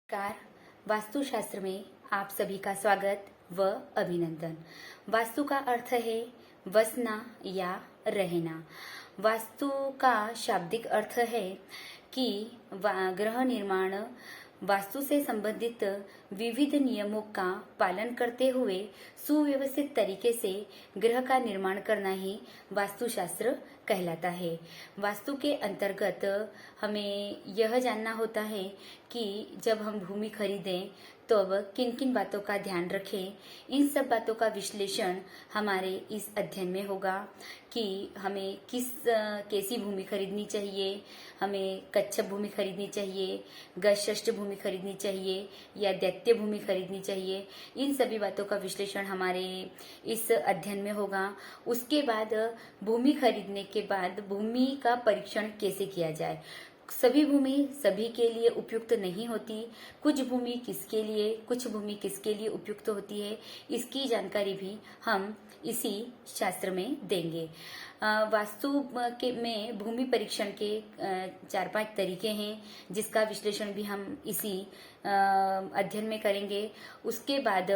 Car वास्तुशास्त्र में आप सभी का स्वागत व अभिनंदन। वास्तु का अर्थ है बसना या रहना। वास्तु का शाब्दिक अर्थ है कि गृह निर्माण वास्तु से संबंधित विविध नियमों का पालन करते हुए सुव्यवस्थित तरीके से गृह का निर्माण करना ही वास्तुशास्त्र कहलाता है। वास्तु के अंतर्गत हमें यह जानना होता है कि जब हम भूमि खरीदें तो अब किन किन बातों का ध्यान रखें। इन सब बातों का विश्लेषण हमारे इस अध्ययन में होगा कि हमें कैसी भूमि खरीदनी चाहिए, हमें कच्छ भूमि खरीदनी चाहिए, गज भूमि खरीदनी चाहिए या दैत्य भूमि खरीदनी चाहिए। इन सभी बातों का विश्लेषण हमारे इस अध्ययन में होगा। उसके बाद भूमि खरीदने के बाद भूमि का परीक्षण कैसे किया जाए। सभी भूमि सभी के लिए उपयुक्त नहीं होती, कुछ भूमि किसके लिए उपयुक्त होती है, इसकी जानकारी भी हम इसी शास्त्र में देंगे। वास्तु में भूमि परीक्षण के 4-5 तरीके हैं जिसका विश्लेषण भी हम इसी अध्ययन में करेंगे। उसके बाद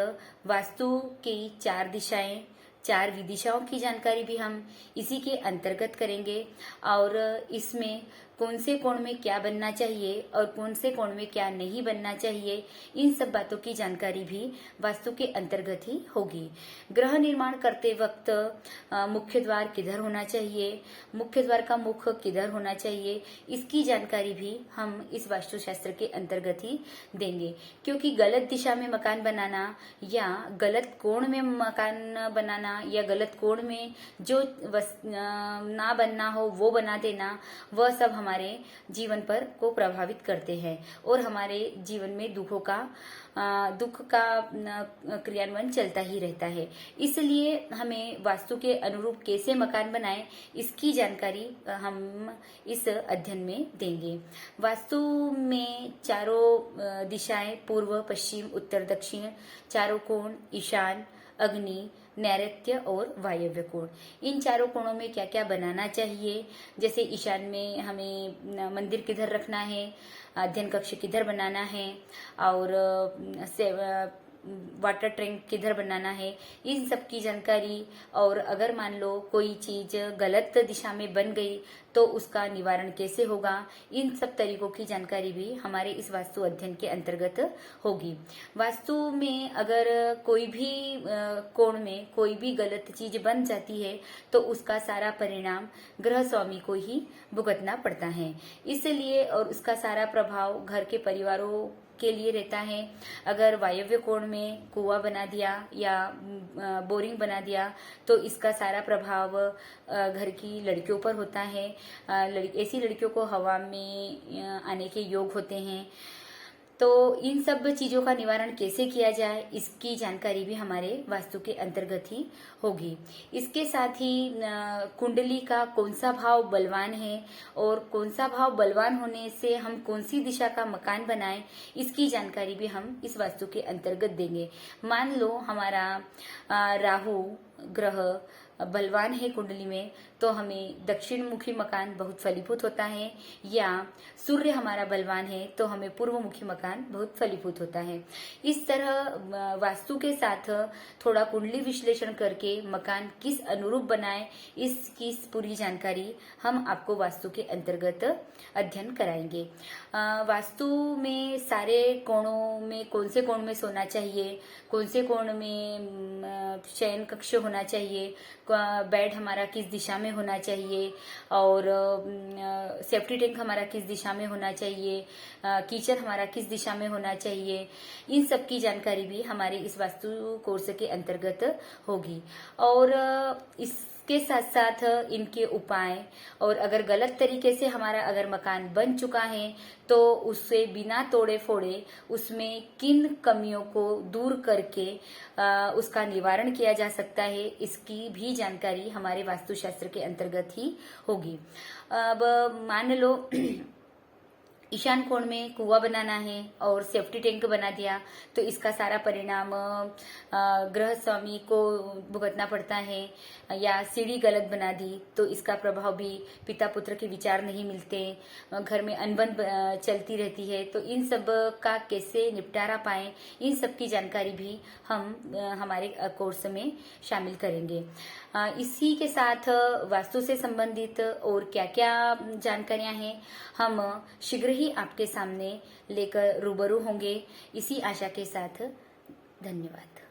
वास्तु की 4 दिशाएं, 4 विदिशाओं की जानकारी भी हम इसी के अंतर्गत करेंगे और इसमें कौन से कोण में क्या बनना चाहिए और कौन से कोण में क्या नहीं बनना चाहिए, इन सब बातों की जानकारी भी वास्तु के अंतर्गत ही होगी। गृह निर्माण करते वक्त मुख्य द्वार किधर होना चाहिए, मुख्य द्वार का मुख किधर होना चाहिए, इसकी जानकारी भी हम इस वास्तुशास्त्र के अंतर्गत ही देंगे। क्योंकि गलत दिशा में मकान बनाना या गलत कोण में मकान बनाना या गलत कोण में जो ना बनना हो वो बना देना, वह सब हमारे जीवन पर को प्रभावित करते हैं और हमारे जीवन में दुख का क्रियान्वयन चलता ही रहता है। इसलिए हमें वास्तु के अनुरूप कैसे मकान बनाएं, इसकी जानकारी हम इस अध्ययन में देंगे। वास्तु में चारों दिशाएं, पूर्व, पश्चिम, उत्तर, दक्षिण, चारों कोण, ईशान, अग्नि, नैऋत्य और वायव्य कोण, इन चारों कोणों में क्या क्या बनाना चाहिए। जैसे ईशान में हमें मंदिर किधर रखना है, अध्ययन कक्ष किधर बनाना है और वाटर टैंक किधर बनाना है, इन सब की जानकारी। और अगर मान लो कोई चीज गलत दिशा में बन गई तो उसका निवारण कैसे होगा, इन सब तरीकों की जानकारी भी हमारे इस वास्तु अध्ययन के अंतर्गत होगी। वास्तु में अगर कोई भी कोण में कोई भी गलत चीज बन जाती है तो उसका सारा परिणाम गृह स्वामी को ही भुगतना पड़ता है। इसलिए और उसका सारा प्रभाव घर के परिवारों के लिए रहता है। अगर वायव्य कोण में कुआं बना दिया या बोरिंग बना दिया तो इसका सारा प्रभाव घर की लड़कियों पर होता है। ऐसी लड़कियों को हवा में आने के योग होते हैं। तो इन सब चीजों का निवारण कैसे किया जाए, इसकी जानकारी भी हमारे वास्तु के अंतर्गत ही होगी। इसके साथ ही कुंडली का कौन सा भाव बलवान है और कौन सा भाव बलवान होने से हम कौन सी दिशा का मकान बनाएं, इसकी जानकारी भी हम इस वास्तु के अंतर्गत देंगे। मान लो हमारा राहु ग्रह बलवान है कुंडली में तो हमें दक्षिण मुखी मकान बहुत फलीभूत होता है, या सूर्य हमारा बलवान है तो हमें पूर्व मुखी मकान बहुत फलीभूत होता है। इस तरह वास्तु के साथ थोड़ा कुंडली विश्लेषण करके मकान किस अनुरूप बनाए, इसकी पूरी जानकारी हम आपको वास्तु के अंतर्गत अध्ययन कराएंगे। वास्तु में सारे कोणों में कौन से कोण में सोना चाहिए, कौन से कोण में शयन कक्ष होना चाहिए, बेड हमारा किस दिशा में होना चाहिए और सेफ्टी टैंक हमारा किस दिशा में होना चाहिए, किचन हमारा किस दिशा में होना चाहिए, इन सब की जानकारी भी हमारे इस वास्तु कोर्स के अंतर्गत होगी। और इसके साथ साथ इनके उपाय, और अगर गलत तरीके से हमारा अगर मकान बन चुका है तो उससे बिना तोड़े फोड़े उसमें किन कमियों को दूर करके उसका निवारण किया जा सकता है, इसकी भी जानकारी हमारे वास्तुशास्त्र के अंतर्गत ही होगी। अब मान लो ईशान कोण में कुआं बनाना है और सेफ्टी टैंक बना दिया तो इसका सारा परिणाम गृह स्वामी को भुगतना पड़ता है, या सीढ़ी गलत बना दी तो इसका प्रभाव भी पिता पुत्र के विचार नहीं मिलते, घर में अनबन चलती रहती है। तो इन सब का कैसे निपटारा पाएं, इन सब की जानकारी भी हम हमारे कोर्स में शामिल करेंगे। इसी के साथ वास्तु से संबंधित और क्या क्या जानकारियां हैं हम शीघ्र ही आपके सामने लेकर रूबरू होंगे, इसी आशा के साथ धन्यवाद।